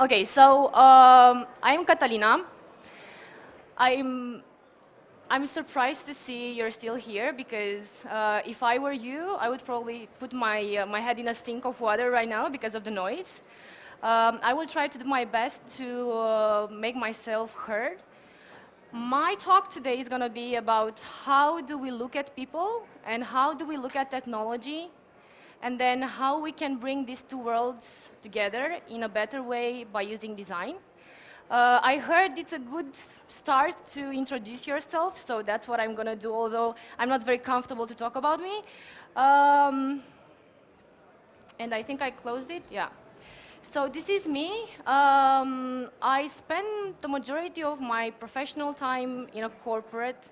Okay, so I'm Catalina. I'm I'm surprised to see you're still here because if I were you, I would probably put my head in a sink of water right now because of the noise. I will try to do my best to make myself heard. My talk today is going to be about how do we look at people and how do we look at technology, and then how we can bring these two worlds together in a better way by using design. I heard it's a good start to introduce yourself, so that's what I'm going to do, although I'm not very comfortable to talk about me. Um, and I think I closed it, yeah. So this is me. I spend the majority of my professional time in a corporate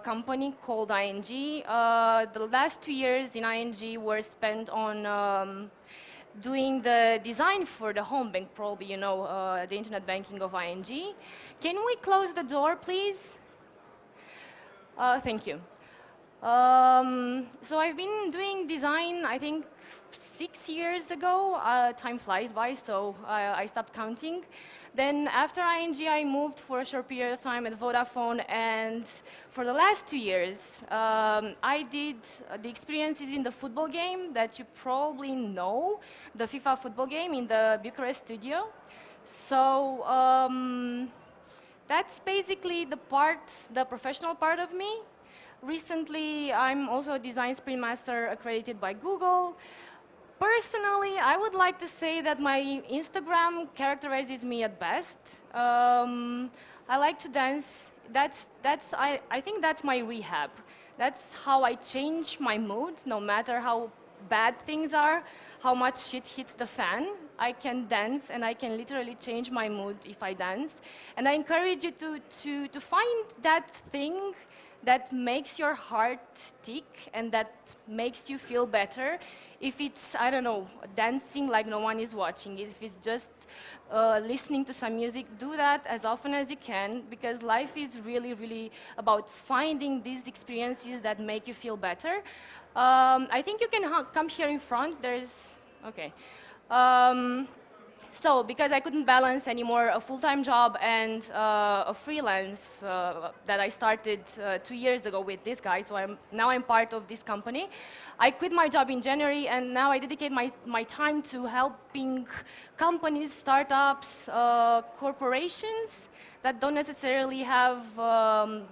company called ING. The last 2 years in ING were spent on doing the design for the home bank, probably you know the internet banking of ING. Can we close the door, please? Thank you. So I've been doing design, I think, 6 years ago. Time flies by, so I stopped counting. Then after ING, I moved for a short period of time at Vodafone, and for the last 2 years, I did the experiences in the football game that you probably know, the FIFA football game in the Bucharest studio. So that's basically the professional part of me. Recently, I'm also a design sprint master accredited by Google. Personally, I would like to say that my Instagram characterizes me at best. I like to dance. I think that's my rehab. That's how I change my mood, no matter how bad things are, how much shit hits the fan. I can dance, and I can literally change my mood if I dance. And I encourage you to find that thing that makes your heart tick and that makes you feel better. If it's, I don't know, dancing like no one is watching, if it's just listening to some music, do that as often as you can, because life is really, really about finding these experiences that make you feel better. I think you can come here in front. There's, okay. So, because I couldn't balance anymore a full-time job and a freelance that I started 2 years ago with this guy, so now I'm part of this company. I quit my job in January, and now I dedicate my time to helping companies, startups, corporations that don't necessarily have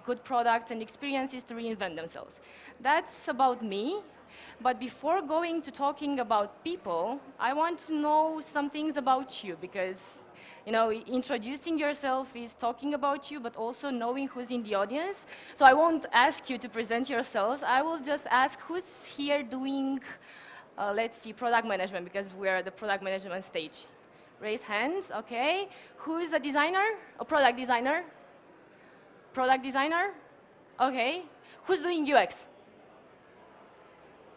good products and experiences to reinvent themselves. That's about me. But before going to talking about people, I want to know some things about you, because you know, introducing yourself is talking about you, but also knowing who's in the audience. So I won't ask you to present yourselves. I will just ask who's here doing, let's see, product management, because we're at the product management stage. Raise hands, okay. Who's a designer? A product designer? Product designer? Okay. Who's doing UX?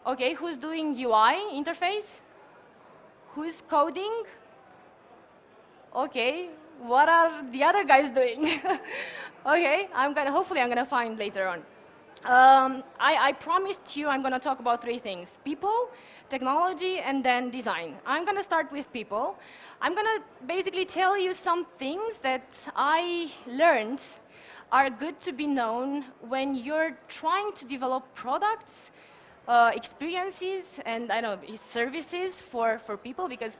Okay, who's doing UI interface? Who's coding? Okay, what are the other guys doing? Okay, hopefully I'm gonna find later on. I promised you I'm gonna talk about three things: people, technology, and then design. I'm gonna start with people. I'm gonna basically tell you some things that I learned are good to be known when you're trying to develop products, experiences, and I don't know, services for people, because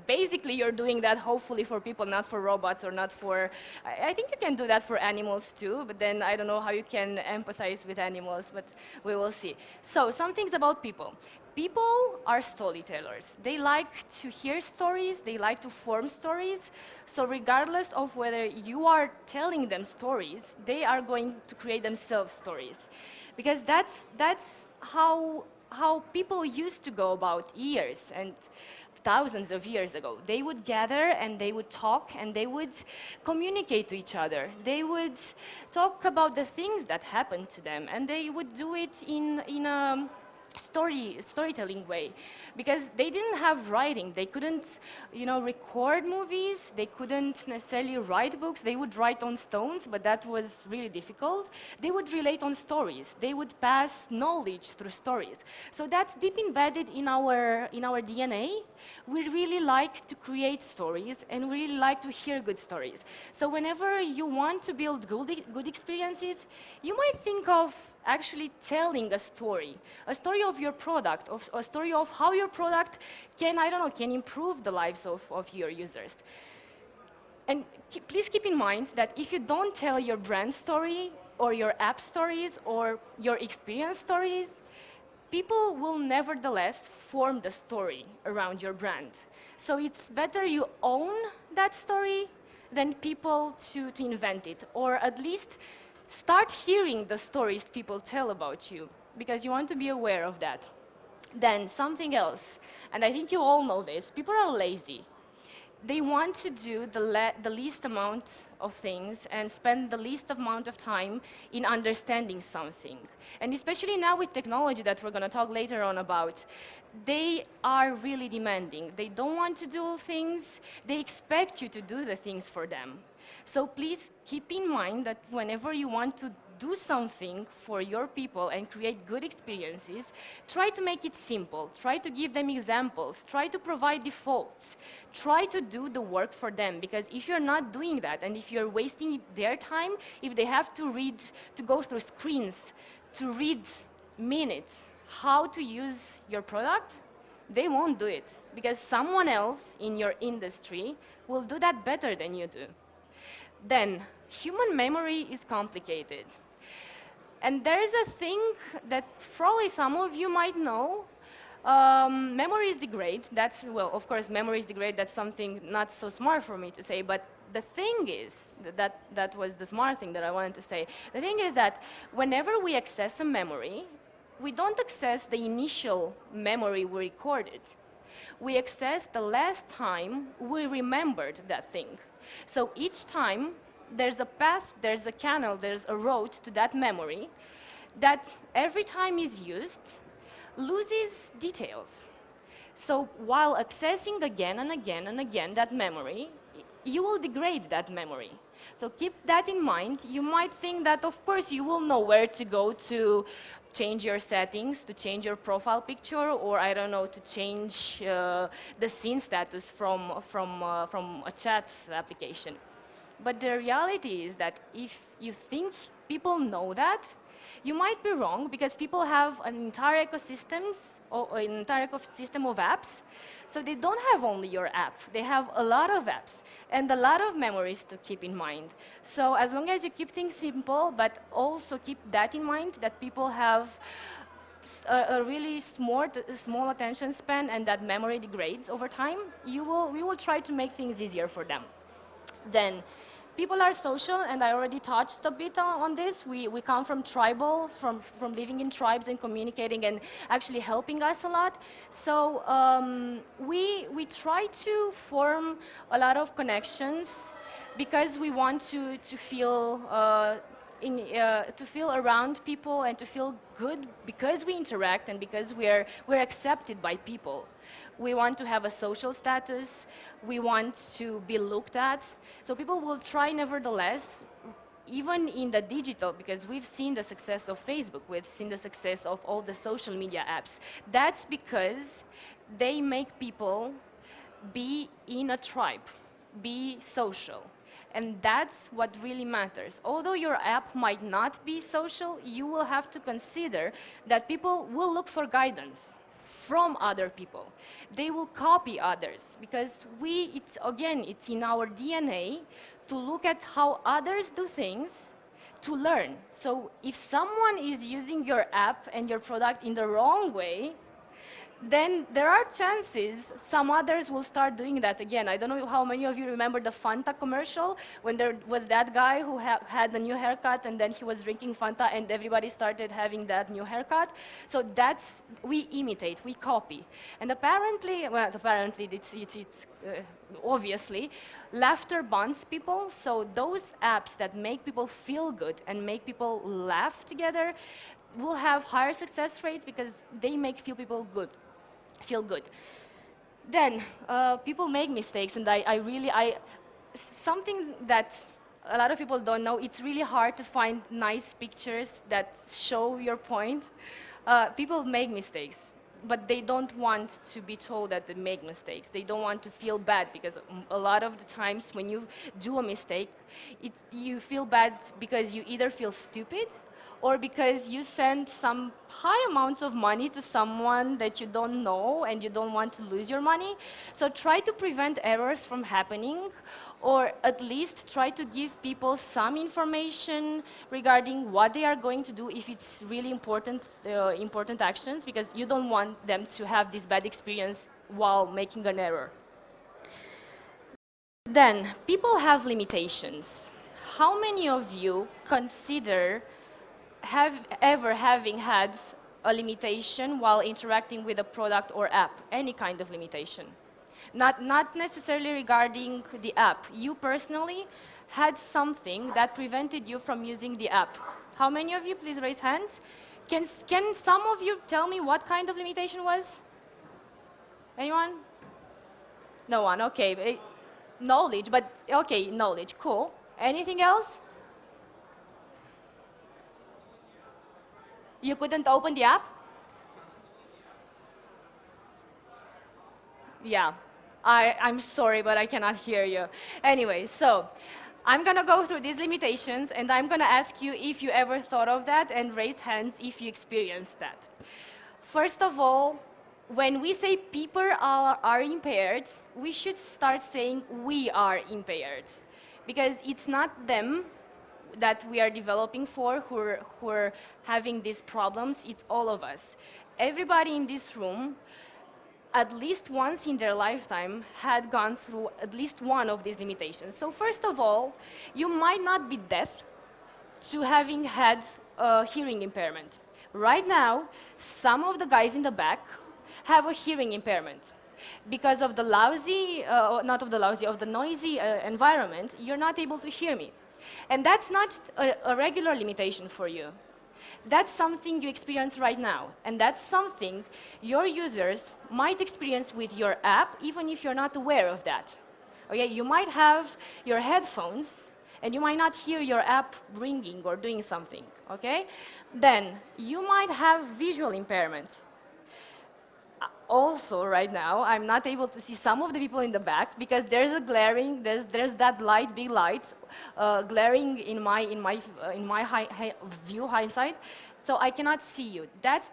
basically you're doing that hopefully for people, not for robots, or not for, I think you can do that for animals too, but then I don't know how you can empathize with animals, but we will see. So some things about people. People are storytellers. They like to hear stories, they like to form stories, so regardless of whether you are telling them stories, they are going to create themselves stories. Because that's how people used to go about years and thousands of years ago. They would gather and they would talk and they would communicate to each other. They would talk about the things that happened to them, and they would do it in a storytelling way, because they didn't have writing. They couldn't, record movies. They couldn't necessarily write books. They would write on stones, but that was really difficult. They would relate on stories. They would pass knowledge through stories. So that's deep embedded in our DNA. We really like to create stories, and we really like to hear good stories. So whenever you want to build good experiences, you might think of actually telling a story of your product, of a story of how your product can, I don't know, can improve the lives of your users. And please keep in mind that if you don't tell your brand story or your app stories or your experience stories, people will nevertheless form the story around your brand. So it's better you own that story than people to invent it, or at least start hearing the stories people tell about you, because you want to be aware of that. Then something else, and I think you all know this, people are lazy. They want to do the least amount of things and spend the least amount of time in understanding something. And especially now with technology that we're going to talk later on about, they are really demanding. They don't want to do things. They expect you to do the things for them. So please keep in mind that whenever you want to do something for your people and create good experiences, try to make it simple. Try to give them examples. Try to provide defaults. Try to do the work for them, because if you're not doing that and if you're wasting their time, if they have to go through screens, to read minutes how to use your product, they won't do it, because someone else in your industry will do that better than you do. Then, human memory is complicated. And there is a thing that probably some of you might know. Memories degrade. That's, well, of course, memories degrade. That's something not so smart for me to say. But the thing is, that was the smart thing that I wanted to say. The thing is that whenever we access a memory, we don't access the initial memory we recorded. We access the last time we remembered that thing. So each time, there's a path, there's a canal, there's a road to that memory that every time is used, loses details. So while accessing again and again and again that memory, you will degrade that memory. So keep that in mind. You might think that, of course, you will know where to go to change your settings, to change your profile picture, or I don't know, to change the scene status from a chat application. But the reality is that if you think people know that, you might be wrong, because people have an entire ecosystem of apps. So they don't have only your app. They have a lot of apps and a lot of memories to keep in mind. So as long as you keep things simple, but also keep that in mind, that people have a really small attention span and that memory degrades over time, we will try to make things easier for them. Then, people are social, and I already touched a bit on this. We come from tribal, from living in tribes and communicating and actually helping us a lot. So we try to form a lot of connections because we want to feel to feel around people and to feel good, because we interact and because we're accepted by people. We want to have a social status. We want to be looked at. So people will try nevertheless, even in the digital, because we've seen the success of Facebook, we've seen the success of all the social media apps. That's because they make people be in a tribe, be social. And that's what really matters. Although your app might not be social, you will have to consider that people will look for guidance from other people. They will copy others, because it's in our DNA to look at how others do things, to learn. So if someone is using your app and your product in the wrong way, then there are chances some others will start doing that again. I don't know how many of you remember the Fanta commercial, when there was that guy who had a new haircut, and then he was drinking Fanta and everybody started having that new haircut. So we imitate, we copy. And apparently it's obviously, laughter bonds people. So those apps that make people feel good and make people laugh together, will have higher success rates because they make feel good. Then people make mistakes, and I really, something that a lot of people don't know, it's really hard to find nice pictures that show your point. People make mistakes, but they don't want to be told that they make mistakes. They don't want to feel bad because a lot of the times when you do a mistake, you feel bad because you either feel stupid or because you send some high amounts of money to someone that you don't know and you don't want to lose your money. So try to prevent errors from happening, or at least try to give people some information regarding what they are going to do if it's really important actions, because you don't want them to have this bad experience while making an error. Then, people have limitations. How many of you consider having had a limitation while interacting with a product or app, any kind of limitation? Not necessarily regarding the app. You personally had something that prevented you from using the app. How many of you, please raise hands? Can some of you tell me what kind of limitation was? Anyone? No one, okay. Knowledge, but okay, knowledge, cool. Anything else? You couldn't open the app? Yeah, I'm sorry, but I cannot hear you. Anyway, so I'm gonna go through these limitations, and I'm gonna ask you if you ever thought of that, and raise hands if you experienced that. First of all, when we say people are impaired, we should start saying we are impaired, because it's not them that we are developing for who are having these problems, it's all of us. Everybody in this room, at least once in their lifetime, had gone through at least one of these limitations. So first of all, you might not be deaf to having had a hearing impairment. Right now, some of the guys in the back have a hearing impairment. Because of the of the noisy environment, you're not able to hear me. And that's not a regular limitation for you. That's something you experience right now, and that's something your users might experience with your app, even if you're not aware of that. Okay, you might have your headphones, and you might not hear your app ringing or doing something, okay? Then, you might have visual impairment. Also, right now, I'm not able to see some of the people in the back because there's that light, big light, glaring in my view hindsight, so I cannot see you. That's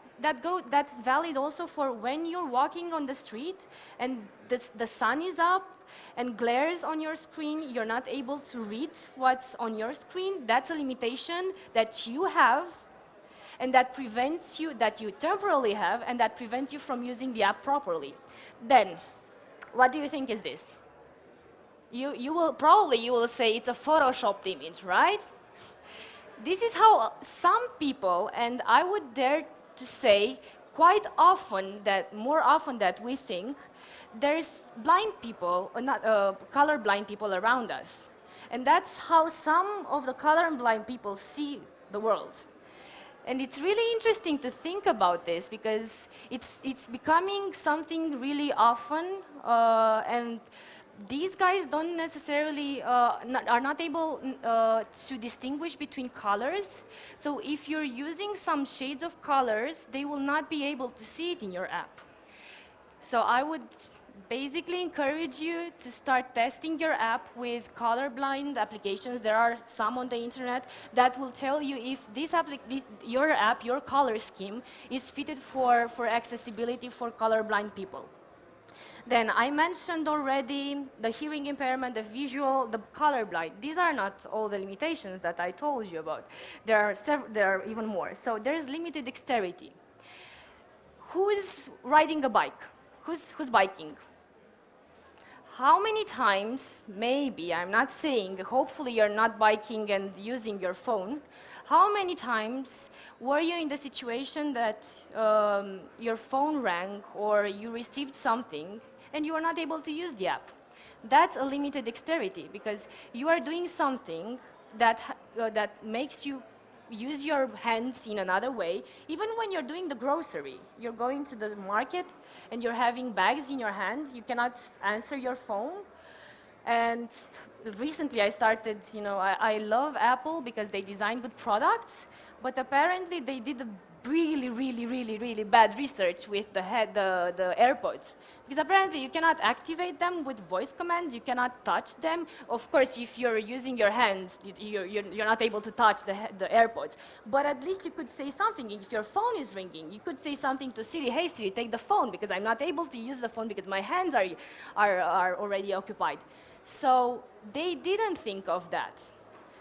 valid also for when you're walking on the street and the sun is up and glares on your screen. You're not able to read what's on your screen. That's a limitation that you have, and that prevents you, that you temporarily have, and that prevents you from using the app properly. Then, what do you think is this? You will say it's a photoshopped image, right? This is how some people, and I would dare to say quite often, that more often than we think, there's blind people, not colorblind people around us. And that's how some of the colorblind people see the world. And it's really interesting to think about this because it's becoming something really often, and these guys don't necessarily are not able to distinguish between colors. So if you're using some shades of colors, they will not be able to see it in your app. So I would basically encourage you to start testing your app with colorblind applications. There are some on the internet that will tell you if your app, your color scheme, is fitted for accessibility for colorblind people. Then I mentioned already the hearing impairment, the visual, the colorblind. These are not all the limitations that I told you about. There are even more. So there's limited dexterity. Who is riding a bike? Who's biking? How many times, maybe, I'm not saying, hopefully you're not biking and using your phone, how many times were you in the situation that your phone rang or you received something and you were not able to use the app? That's a limited dexterity because you are doing something that makes you use your hands in another way. Even when you're doing the grocery, you're going to the market and you're having bags in your hand, you cannot answer your phone. And recently I started, I love Apple because they design good products, but apparently they did a really bad research with the AirPods. Because apparently you cannot activate them with voice commands, you cannot touch them. Of course, if you're using your hands, you're not able to touch the AirPods. But at least you could say something. If your phone is ringing, you could say something to Siri, hey Siri, take the phone, because I'm not able to use the phone because my hands are already occupied. So they didn't think of that.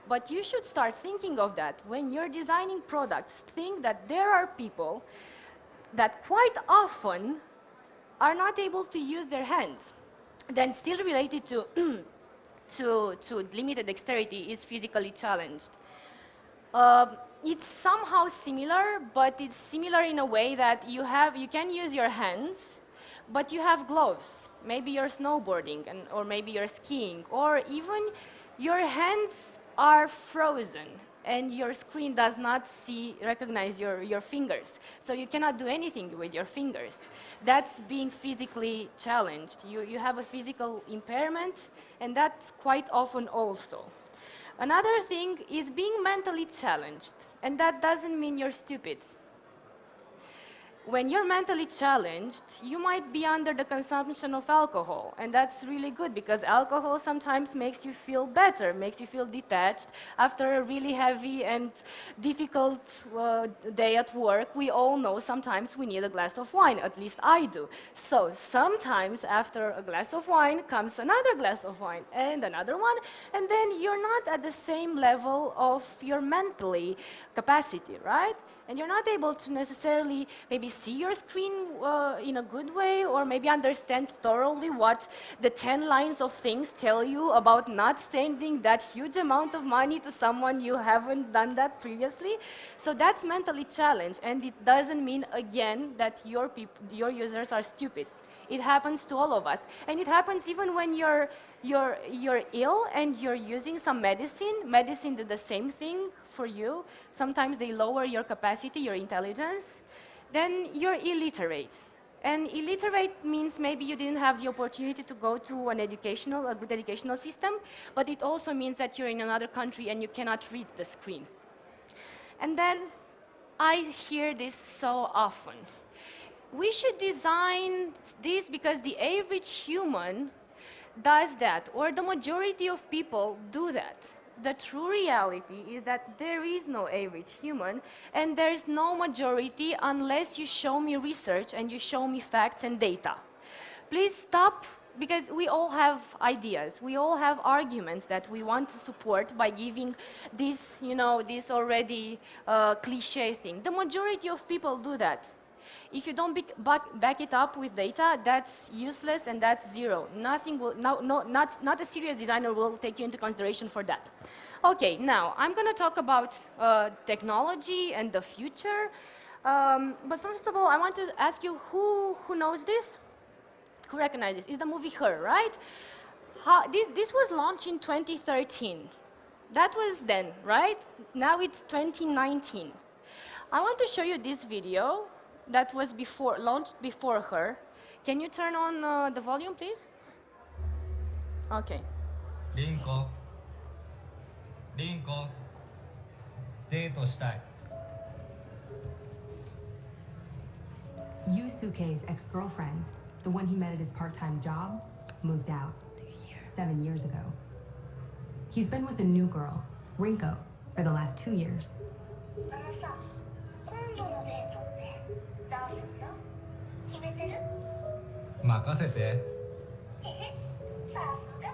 But you should start thinking of that. When you're designing products, think that there are people that quite often are not able to use their hands. Then still related to, to limited dexterity is physically challenged. It's somehow similar, but it's similar in a way that you can use your hands, but you have gloves. Maybe you're snowboarding, or maybe you're skiing, or even your hands are frozen and your screen does not recognize your fingers. So you cannot do anything with your fingers. That's being physically challenged. You have a physical impairment, and that's quite often also. Another thing is being mentally challenged, and that doesn't mean you're stupid. When you're mentally challenged, you might be under the consumption of alcohol, and that's really good because alcohol sometimes makes you feel better, makes you feel detached. After a really heavy and difficult day at work, we all know sometimes we need a glass of wine, at least I do. So sometimes after a glass of wine comes another glass of wine and another one, and then you're not at the same level of your mentally capacity, right? And you're not able to necessarily maybe see your screen in a good way, or maybe understand thoroughly what the 10 lines of things tell you about not sending that huge amount of money to someone you haven't done that previously. So that's mentally challenged, and it doesn't mean, again, that your users are stupid. It happens to all of us. And it happens even when you're ill and you're using some medicine. Medicine do the same thing for you. Sometimes they lower your capacity, your intelligence. Then you're illiterate. And illiterate means maybe you didn't have the opportunity to go to a good educational system, but it also means that you're in another country and you cannot read the screen. And then I hear this so often. We should design this because the average human does that, or the majority of people do that. The true reality is that there is no average human, and there's no majority unless you show me research and you show me facts and data. Please stop, because we all have ideas. We all have arguments that we want to support by giving this, this already cliche thing. The majority of people do that. If you don't back it up with data, that's useless and that's zero. Nothing will, not a serious designer will take you into consideration for that. Okay, now I'm going to talk about technology and the future. But first of all, I want to ask you who knows this? Who recognizes this? It's the movie Her, right? This was launched in 2013. That was then, right? Now it's 2019. I want to show you this video that was launched before Her. Can you turn on the volume, please? Okay. リンコデートしたい Yusuke's ex-girlfriend, the one he met at his part-time job, moved out 7 years ago. He's been with a new girl, Rinko, for the last 2 years. あのさ、今度のデートってどうすんの？決めてる？任せてえへ、さすが。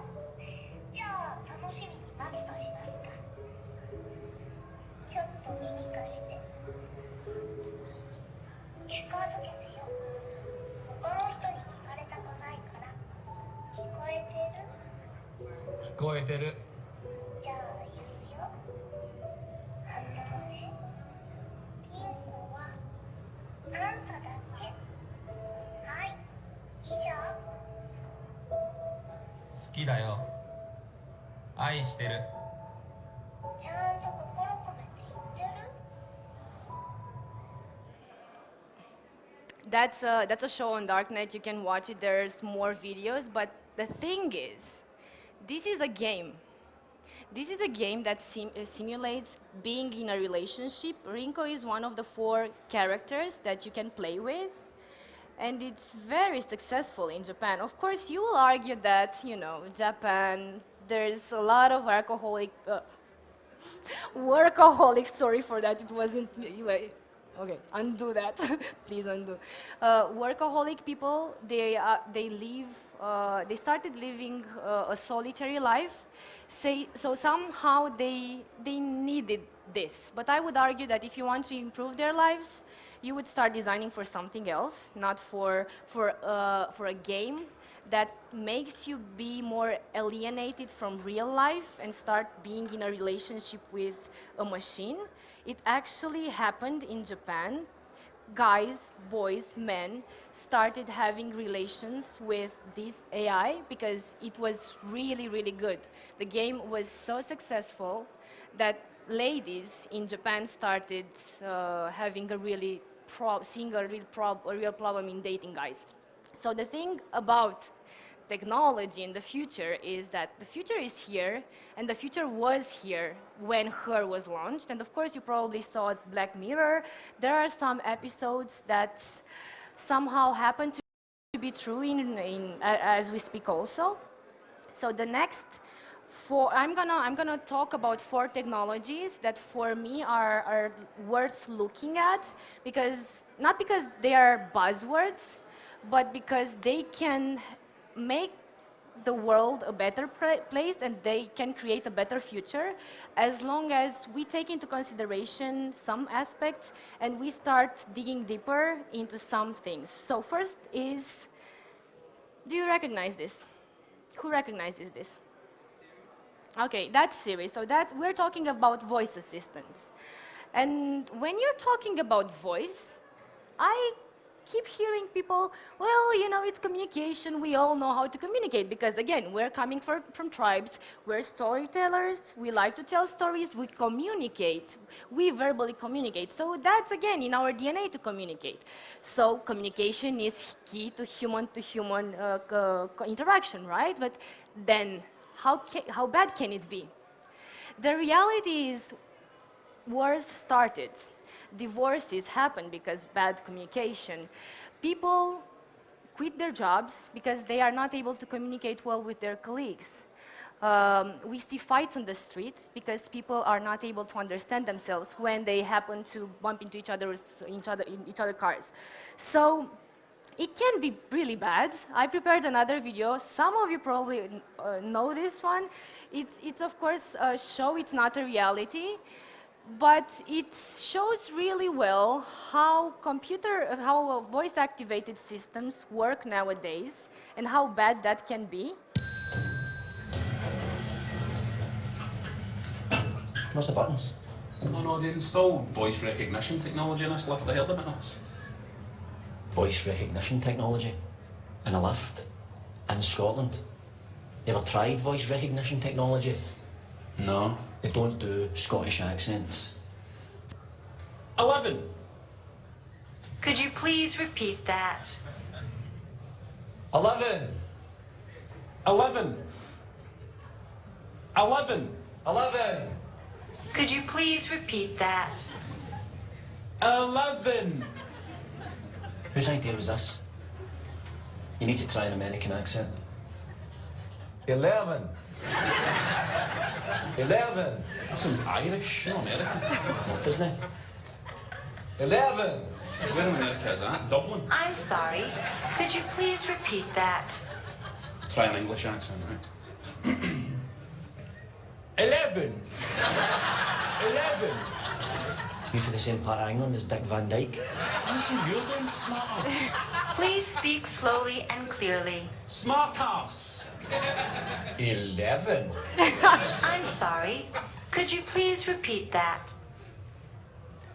じゃあ楽しみに待つとしますか。ちょっと耳貸して。近づけてよ。他の人に聞かれたくないから。聞こえてる？聞こえてるじゃあ言うよ。あのね、リンコはあんただけ。はい、以上。好きだよ愛してるちゃんと心込めて言ってる？ that's a show on Darknet. You can watch it. There's more videos. But the thing is, this is a game. This is a game that simulates being in a relationship. Rinko is one of the 4 characters that you can play with, and it's very successful in Japan. Of course, you will argue that, you know, Japan, there's a lot of workaholic, sorry for that, it wasn't, okay, undo that, please undo. Workaholic people, they started living a solitary life, so somehow they needed this. But I would argue that if you want to improve their lives, you would start designing for something else, not for a game that makes you be more alienated from real life and start being in a relationship with a machine. It actually happened in Japan. Guys, boys, men started having relations with this AI because it was really, really good. The game was so successful that ladies in Japan started having a really seeing a real problem in dating guys. So the thing about technology in the future is that the future is here, and the future was here when Her was launched. And of course, you probably saw Black Mirror. There are some episodes that somehow happen to be true as we speak also. So the next 4, I'm gonna talk about 4 technologies that for me are worth looking at, because not because they are buzzwords, but because they can make the world a better place and they can create a better future as long as we take into consideration some aspects and we start digging deeper into some things. So first is, do you recognize this? Who recognizes this? Okay, that's serious. So we're talking about voice assistants. And when you're talking about voice, I keep hearing people, well, you know, it's communication. We all know how to communicate because, again, we're coming from tribes. We're storytellers. We like to tell stories. We communicate. We verbally communicate. So that's, again, in our DNA to communicate. So communication is key to human-to-human interaction, right? But then how bad can it be? The reality is wars started. Divorces happen because bad communication. People quit their jobs because they are not able to communicate well with their colleagues. We see fights on the street because people are not able to understand themselves when they happen to bump into each other's cars. So it can be really bad. I prepared another video. Some of you probably know this one. It's of course a show. It's not a reality. But it shows really well how voice-activated systems work nowadays and how bad that can be. What's the buttons? Oh no, they installed voice recognition technology in this lift. I heard about this. Voice recognition technology? In a lift? In Scotland? You ever tried voice recognition technology? No. They don't do Scottish accents. 11. Could you please repeat that? 11! 11. 11. 11! Could you please repeat that? 11. Whose idea was this? You need to try an American accent. 11! 11! That sounds Irish, not American. No, doesn't it? 11! Where in America is that? Dublin? I'm sorry. Could you please repeat that? Try an English accent, right? 11. 11. You for the same part of England as Dick Van Dyke? Listen, yours then, smart ass. Please speak slowly and clearly. Smart ass. 11. I'm sorry. Could you please repeat that?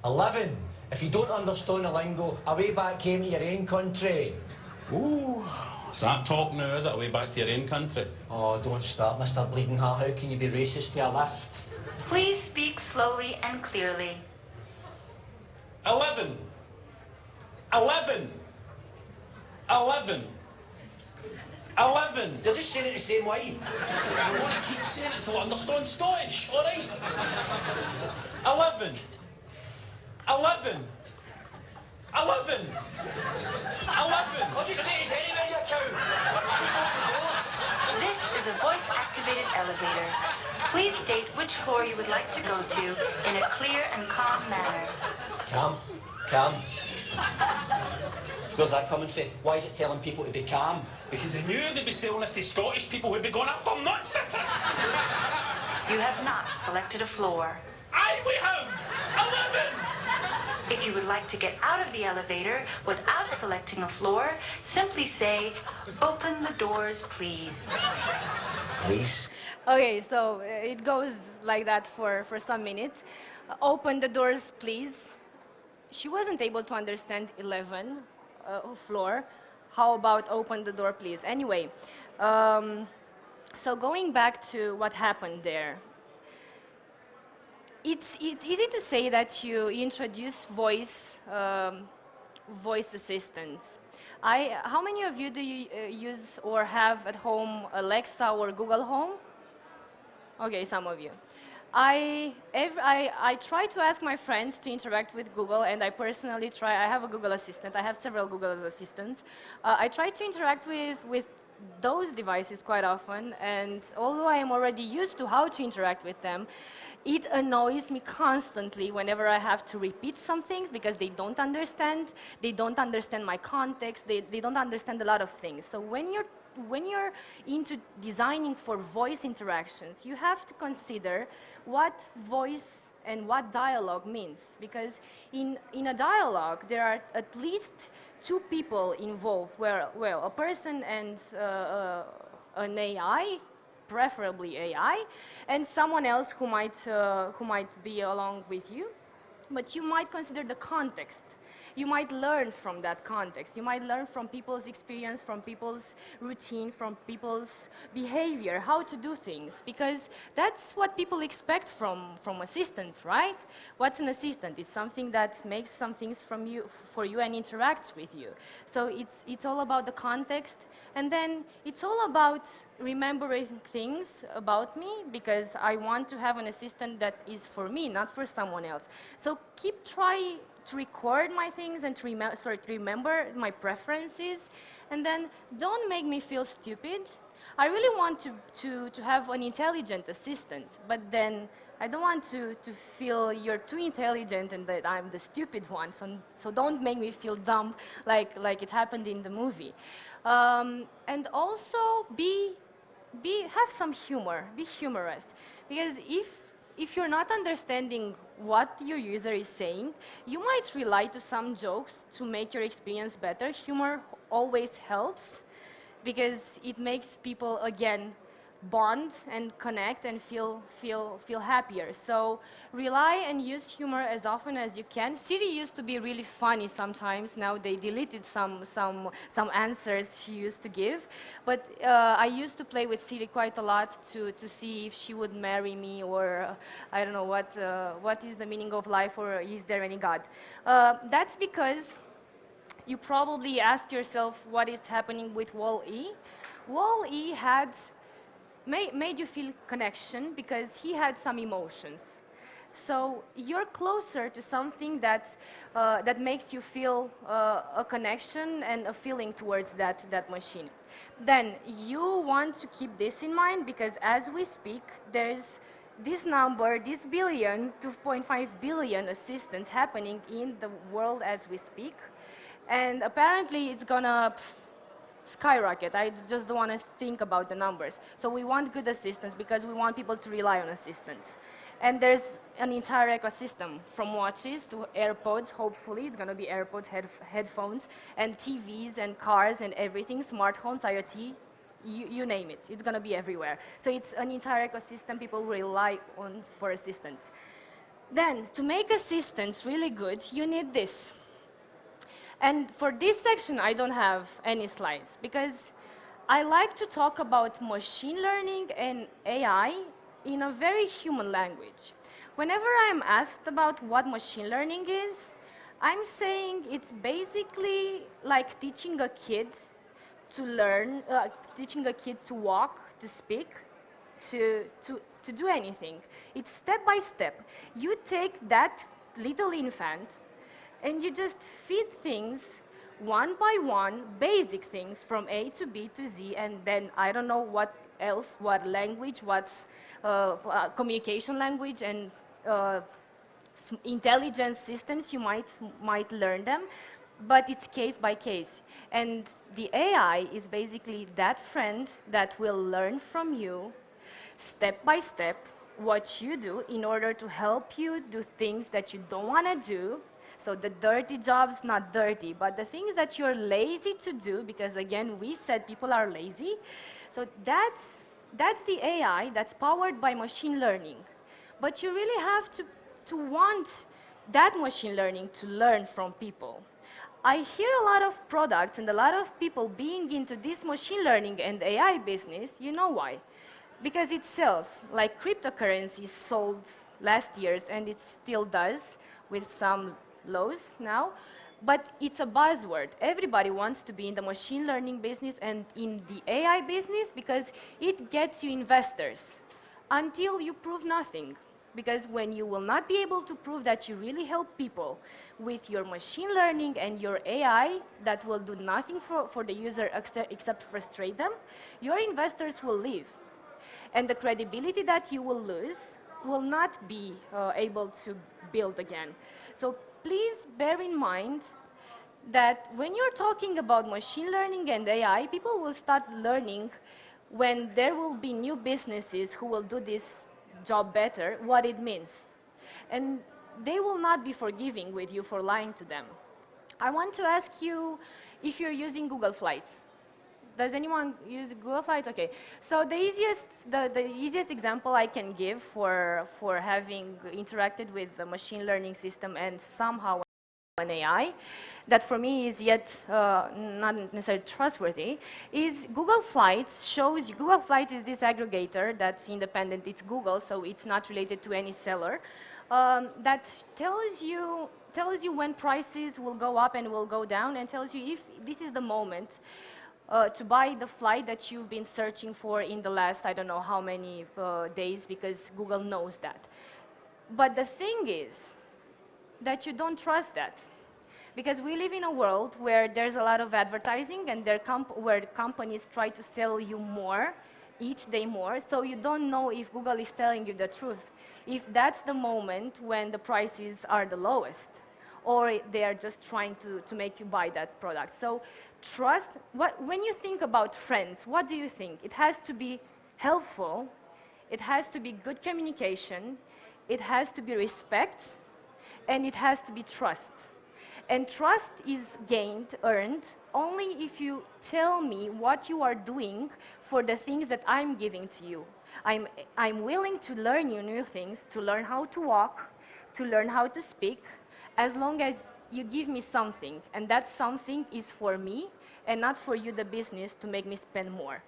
11! If you don't understand the lingo, away back home to your own country. Ooh, is that talk now, is it? Way back to your own country? Oh, don't start, Mr. Bleeding Heart. How can you be racist to a lift? Please speak slowly and clearly. 11. 11. 11. 11. You're just saying it the same way. I want to keep saying it till I understand Scottish, alright? 11. 11. 11. 11. I'll just say it's anywhere, you cow. Just open the doors. This is a voice-activated elevator. Please state which floor you would like to go to in a clear and calm manner. Calm. Calm. Where's that coming from? Why is it telling people to be calm? Because they knew they'd be selling this to Scottish people who'd be going up for nut sitting. You have not selected a floor. Aye, we have 11. If you would like to get out of the elevator without selecting a floor, simply say, "Open the doors, please." Please. Okay, so it goes like that for some minutes. Open the doors, please. She wasn't able to understand 11 floor. How about open the door, please? Anyway, so going back to what happened there. It's easy to say that you introduce voice assistants. How many of you do you use or have at home Alexa or Google Home? Okay, some of you. I try to ask my friends to interact with Google, and I personally try. I have a Google Assistant. I have several Google Assistants. I try to interact with those devices quite often, and although I am already used to how to interact with them, it annoys me constantly whenever I have to repeat some things because they don't understand my context, they don't understand a lot of things. So when you're into designing for voice interactions, you have to consider what voice and what dialogue means, because in a dialogue there are at least two people involved, well, a person and an AI, preferably AI, and someone else who might be along with you. But you might consider the context. You might learn from that context. You might learn from people's experience, from people's routine, from people's behavior, how to do things, because that's what people expect from assistants, right? What's an assistant? It's something that makes some things for you and interacts with you. So it's all about the context, and then it's all about remembering things about me, because I want to have an assistant that is for me, not for someone else. So try to record my things and to remember my preferences, and then don't make me feel stupid. I really want to have an intelligent assistant, but then I don't want to feel you're too intelligent and that I'm the stupid one, so don't make me feel dumb like it happened in the movie. And also have some humor, be humorous, because if you're not understanding what your user is saying, you might rely to some jokes to make your experience better. Humor always helps because it makes people, again, bond and connect and feel happier. So rely and use humor as often as you can. Siri used to be really funny sometimes. Now they deleted some answers she used to give. But I used to play with Siri quite a lot to see if she would marry me, or I don't know what is the meaning of life, or is there any God? That's because you probably asked yourself what is happening with Wall-E. Wall-E made you feel connection because he had some emotions. So you're closer to something that makes you feel a connection and a feeling towards that machine. Then you want to keep this in mind, because as we speak, there's this number, this billion, 2.5 billion assistants happening in the world as we speak. And apparently it's gonna skyrocket. I just don't want to think about the numbers. So we want good assistants because we want people to rely on assistants. And there's an entire ecosystem, from watches to AirPods. Hopefully it's going to be AirPods, headphones, and TVs and cars and everything, smart homes, IoT, you name it. It's going to be everywhere. So it's an entire ecosystem people rely on for assistants. Then, to make assistants really good, you need this. And for this section, I don't have any slides, because I like to talk about machine learning and AI in a very human language. Whenever I'm asked about what machine learning is, I'm saying it's basically like teaching a kid to learn, teaching a kid to walk, to speak, to do anything. It's step by step. You take that little infant and you just feed things one by one, basic things from A to B to Z, and then I don't know what else, what language, what communication language, and intelligence systems, you might learn them, but it's case by case. And the AI is basically that friend that will learn from you step by step what you do in order to help you do things that you don't want to do. So the dirty jobs, not dirty, but the things that you're lazy to do, because again, we said people are lazy. So that's the AI that's powered by machine learning. But you really have to want that machine learning to learn from people. I hear a lot of products and a lot of people being into this machine learning and AI business. You know why? Because it sells, like cryptocurrency sold last years, and it still does with some lows now. But it's a buzzword. Everybody wants to be in the machine learning business and in the AI business because it gets you investors until you prove nothing. Because when you will not be able to prove that you really help people with your machine learning and your AI that will do nothing for the user except frustrate them, your investors will leave. And the credibility that you will lose will not be able to build again. So please bear in mind that when you're talking about machine learning and AI, people will start learning when there will be new businesses who will do this job better, what it means. And they will not be forgiving with you for lying to them. I want to ask you if you're using Google Flights. Does anyone use Google Flights? Okay. So the easiest example I can give for having interacted with the machine learning system and somehow an AI, that for me is yet not necessarily trustworthy, is Google Flights shows you, Google Flights is this aggregator that's independent, it's Google, so it's not related to any seller, that tells you when prices will go up and will go down, and tells you if this is the moment to buy the flight that you've been searching for in the last, I don't know how many days, because Google knows that. But the thing is that you don't trust that. Because we live in a world where there's a lot of advertising and where companies try to sell you more, each day more, so you don't know if Google is telling you the truth. If that's the moment when the prices are the lowest, or they are just trying to make you buy that product. So trust, when you think about friends, what do you think? It has to be helpful, it has to be good communication, it has to be respect, and it has to be trust. And trust is gained, earned, only if you tell me what you are doing for the things that I'm giving to you. I'm willing to learn you new things, to learn how to walk, to learn how to speak, as long as you give me something. And that something is for me and not for you, the business, to make me spend more.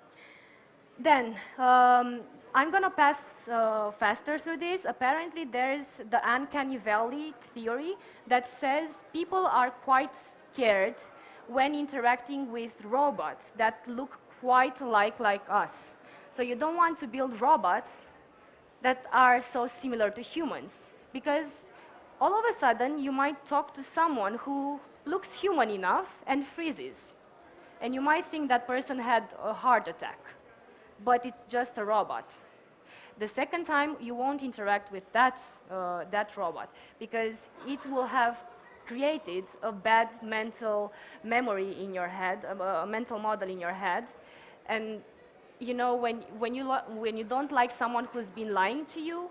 Then, I'm going to pass faster through this. Apparently, there's the uncanny valley theory that says people are quite scared when interacting with robots that look quite like us. So you don't want to build robots that are so similar to humans, because all of a sudden, you might talk to someone who looks human enough and freezes. And you might think that person had a heart attack, but it's just a robot. The second time, you won't interact with that robot, because it will have created a bad mental memory in your head, a mental model in your head. And you know, when you don't like someone who's been lying to you,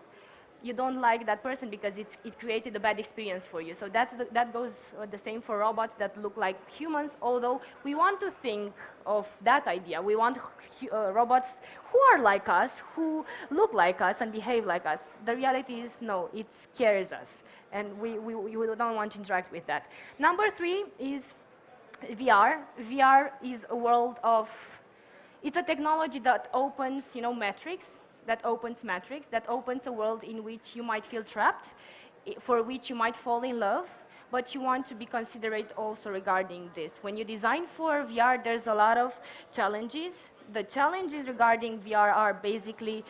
you don't like that person because it created a bad experience for you. So that goes the same for robots that look like humans, although we want to think of that idea. We want robots who are like us, who look like us and behave like us. The reality is, no, it scares us, and we don't want to interact with that. Number 3 is VR. VR is a world of, it's a technology that opens, metrics, that opens a world in which you might feel trapped, for which you might fall in love, but you want to be considerate also regarding this. When you design for VR, there's a lot of challenges. The challenges regarding VR are basically,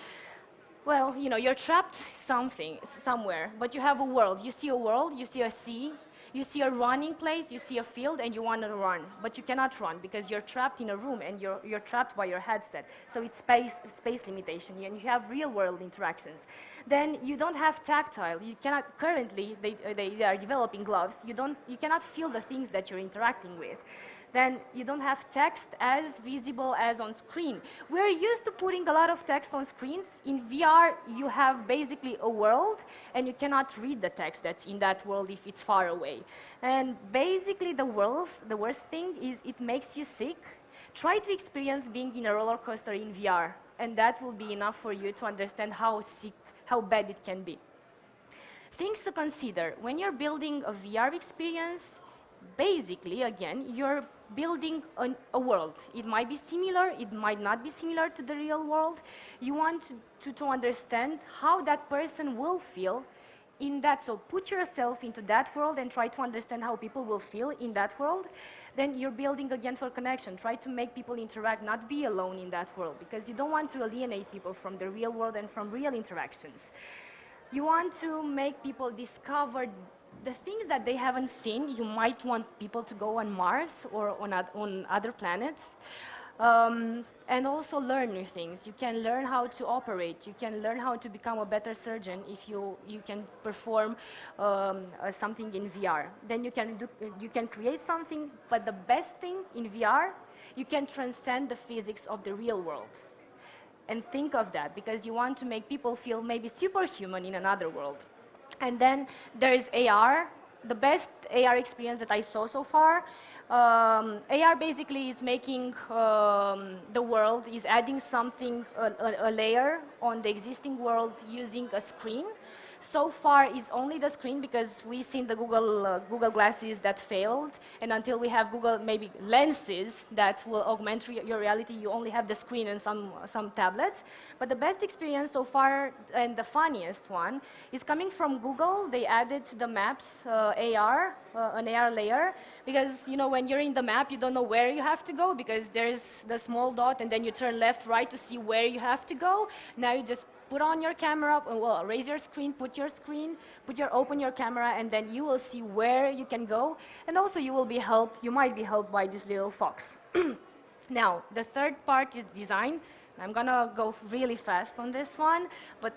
well, you know, you're trapped somewhere, but you have a world. You see a world, you see a sea, you see a running place, you see a field, and you want to run, but you cannot run because you're trapped in a room and you're trapped by your headset. So it's space limitation, and you have real-world interactions. Then you don't have tactile. You cannot. Currently, they are developing gloves. You cannot feel the things that you're interacting with. Then you don't have text as visible as on screen. We're used to putting a lot of text on screens. In VR, you have basically a world, and you cannot read the text that's in that world if it's far away. And basically, the worst thing is it makes you sick. Try to experience being in a roller coaster in VR, and that will be enough for you to understand how bad it can be. Things to consider. When you're building a VR experience, basically, again, you're building a world. It might be similar, it might not be similar to the real world. You want to understand how that person will feel in that. So put yourself into that world and try to understand how people will feel in that world. Then you're building again for connection. Try to make people interact, not be alone in that world, because you don't want to alienate people from the real world and from real interactions. You want to make people discover the things that they haven't seen. You might want people to go on Mars or on other planets, and also learn new things. You can learn how to operate. You can learn how to become a better surgeon if you can perform something in VR. Then you can create something, but the best thing in VR, you can transcend the physics of the real world. And think of that, because you want to make people feel maybe superhuman in another world. And then there is AR, the best AR experience that I saw so far. AR basically is making the world, is adding something, a layer on the existing world using a screen. So far, it's only the screen because we've seen the Google glasses that failed, and until we have Google maybe lenses that will augment your reality, you only have the screen and some tablets. But the best experience so far, and the funniest one, is coming from Google. They added to the maps AR, an AR layer, because when you're in the map, you don't know where you have to go because there's the small dot, and then you turn left, right to see where you have to go. Now you just put on your camera, well, raise your screen, open your camera, and then you will see where you can go. And also you might be helped by this little fox. Now, the third part is design. I'm gonna go really fast on this one, but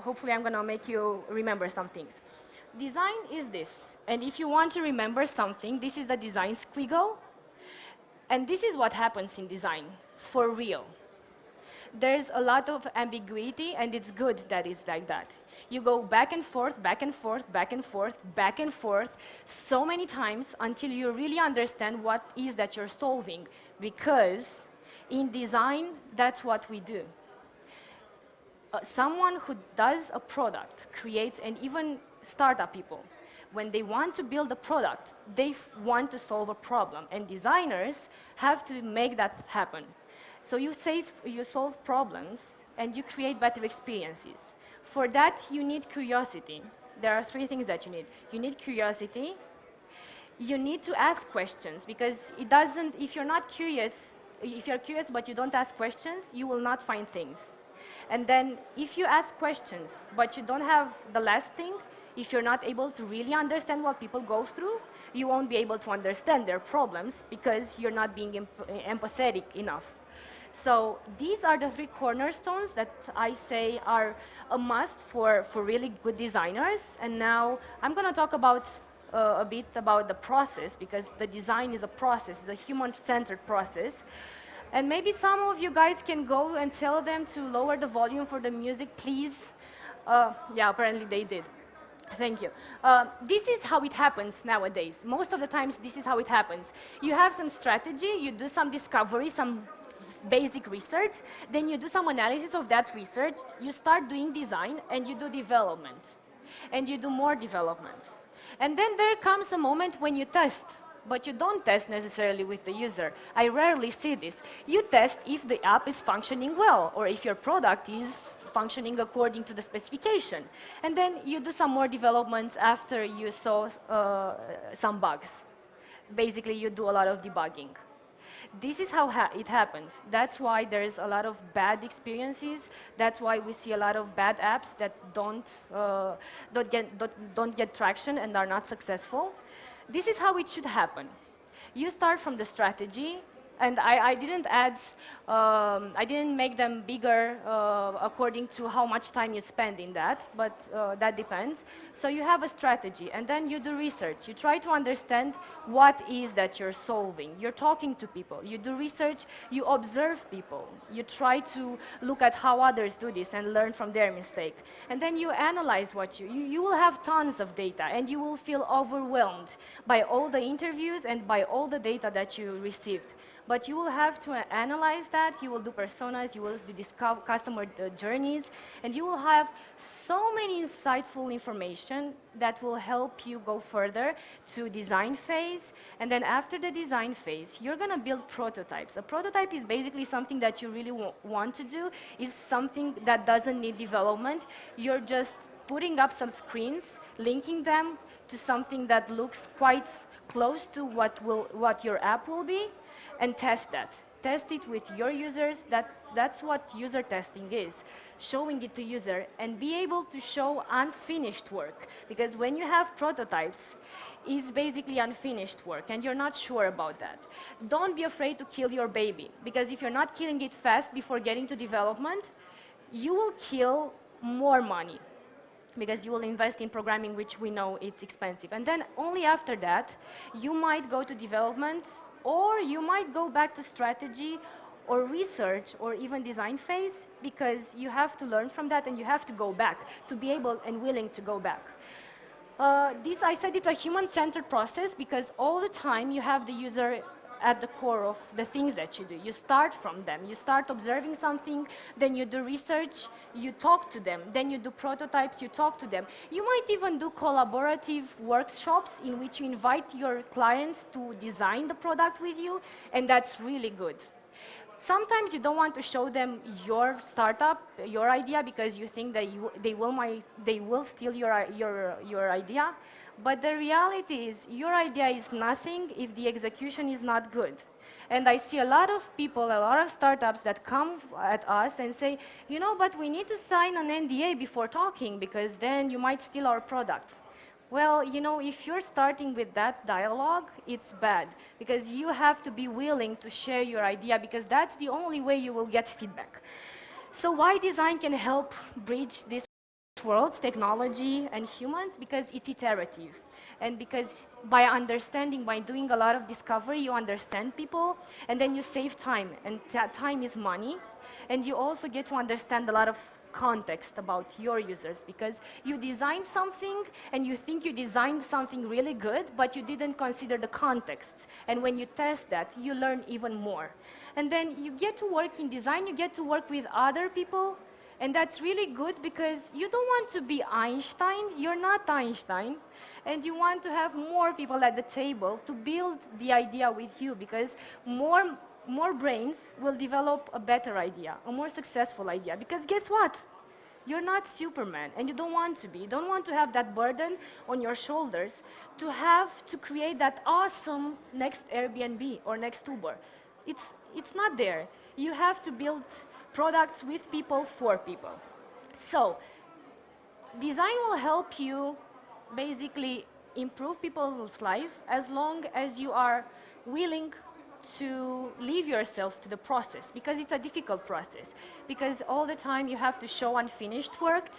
hopefully I'm gonna make you remember some things. Design is this, and if you want to remember something, this is the design squiggle, and this is what happens in design, for real. There's a lot of ambiguity, and it's good that it's like that. You go back and forth, back and forth, back and forth, back and forth, so many times until you really understand what is that you're solving. Because in design, that's what we do. Someone who does a product, creates, and even startup people, when they want to build a product, they want to solve a problem, and designers have to make that happen. So you solve problems, and you create better experiences. For that, you need curiosity. There are three things that you need. You need curiosity. You need to ask questions, because if you're curious but you don't ask questions, you will not find things. And then if you ask questions, but you don't have the last thing, if you're not able to really understand what people go through, you won't be able to understand their problems because you're not being empathetic enough. So these are the three cornerstones that I say are a must for really good designers. And now I'm going to talk about a bit about the process, because the design is a process, it's a human-centered process. And maybe some of you guys can go and tell them to lower the volume for the music, please. Yeah, apparently they did. Thank you. This is how it happens nowadays. Most of the times, this is how it happens. You have some strategy, you do some discovery, some basic research, then you do some analysis of that research, you start doing design, and you do development. And you do more development. And then there comes a moment when you test, but you don't test necessarily with the user. I rarely see this. You test if the app is functioning well, or if your product is functioning according to the specification. And then you do some more developments after you saw some bugs. Basically, you do a lot of debugging. This is how it happens. That's why there's a lot of bad experiences. That's why we see a lot of bad apps that don't get traction and are not successful. This is how it should happen. You start from the strategy, and I didn't make them bigger according to how much time you spend in that, but that depends. So you have a strategy, and then you do research. You try to understand what is that you're solving. You're talking to people. You do research. You observe people. You try to look at how others do this and learn from their mistake. And then you analyze what you will have tons of data, and you will feel overwhelmed by all the interviews and by all the data that you received. But you will have to analyze that, you will do personas, you will do customer journeys, and you will have so many insightful information that will help you go further to design phase. And then after the design phase, you're going to build prototypes. A prototype is basically something that you really want to do, is something that doesn't need development. You're just putting up some screens, linking them to something that looks quite close to what your app will be, and test that. Test it with your users. That's what user testing is, showing it to user and be able to show unfinished work. Because when you have prototypes, it's basically unfinished work, and you're not sure about that. Don't be afraid to kill your baby, because if you're not killing it fast before getting to development, you will kill more money, because you will invest in programming, which we know it's expensive. And then only after that, you might go to development, or you might go back to strategy or research or even design phase, because you have to learn from that and you have to go back to be able and willing to go back. I said it's a human-centered process, because all the time you have the user at the core of the things that you do. You start from them. You start observing something, then you do research, you talk to them, then you do prototypes, you talk to them. You might even do collaborative workshops in which you invite your clients to design the product with you, and that's really good. Sometimes you don't want to show them your startup, your idea, because you think that they will steal your idea. But the reality is, your idea is nothing if the execution is not good. And I see a lot of people, a lot of startups that come at us and say, you know, but we need to sign an NDA before talking, because then you might steal our product. Well, you know, if you're starting with that dialogue, it's bad, because you have to be willing to share your idea, because that's the only way you will get feedback. So why design can help bridge these worlds, technology and humans? Because it's iterative. And because by understanding, by doing a lot of discovery, you understand people, and then you save time, and that time is money. And you also get to understand a lot of context about your users, because you design something and you think you designed something really good, but you didn't consider the context. And when you test that, you learn even more. And then you get to work in design, you get to work with other people, and that's really good, because you don't want to be Einstein, you're not Einstein, and you want to have more people at the table to build the idea with you, because more brains will develop a better idea, a more successful idea. Because guess what? You're not Superman, and you don't want to be. You don't want to have that burden on your shoulders to have to create that awesome next Airbnb or next Uber. It's not there. You have to build products with people, for people. So design will help you basically improve people's life, as long as you are willing to leave yourself to the process, because it's a difficult process. Because all the time you have to show unfinished work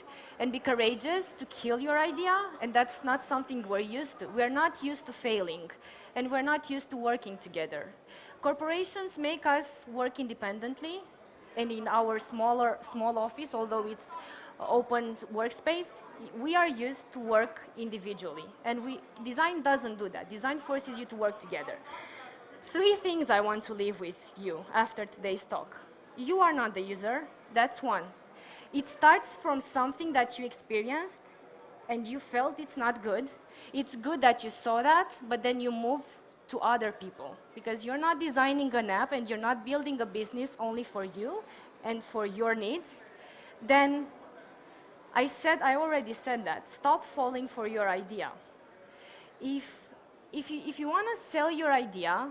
and be courageous to kill your idea, and that's not something we're used to. We're not used to failing, and we're not used to working together. Corporations make us work independently, and in our small office, although it's open workspace, we are used to work individually. And design doesn't do that. Design forces you to work together. 3 things I want to leave with you after today's talk. You are not the user, that's one. It starts from something that you experienced and you felt it's not good. It's good that you saw that, but then you move to other people, because you're not designing an app and you're not building a business only for you and for your needs. then I already said that. Stop falling for your idea. If you want to sell your idea,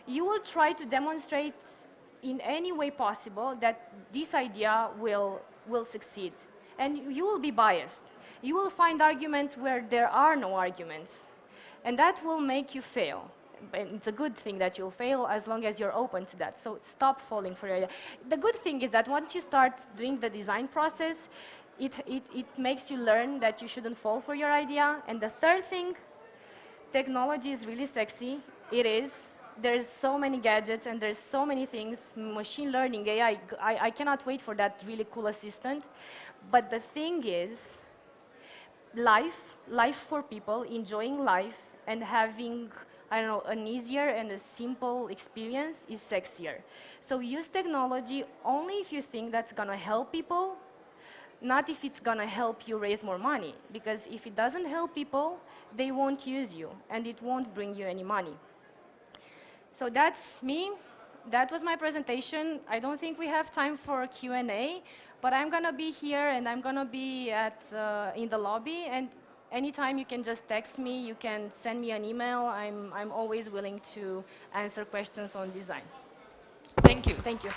you will try to demonstrate in any way possible that this idea will succeed. And you will be biased. You will find arguments where there are no arguments. And that will make you fail. And it's a good thing that you'll fail as long as you're open to that. So stop falling for your idea. The good thing is that once you start doing the design process, it makes you learn that you shouldn't fall for your idea. And the third thing, technology is really sexy. It is. There's so many gadgets and there's so many things, machine learning, AI. I cannot wait for that really cool assistant. But the thing is, life for people, enjoying life and having, I don't know, an easier and a simple experience is sexier. So use technology only if you think that's gonna help people, not if it's gonna help you raise more money. Because if it doesn't help people, they won't use you and it won't bring you any money. So that's me. That was my presentation. I don't think we have time for Q&A, but I'm gonna be here and I'm gonna be in the lobby, and anytime you can just text me, you can send me an email. I'm always willing to answer questions on design. Thank you. Thank you.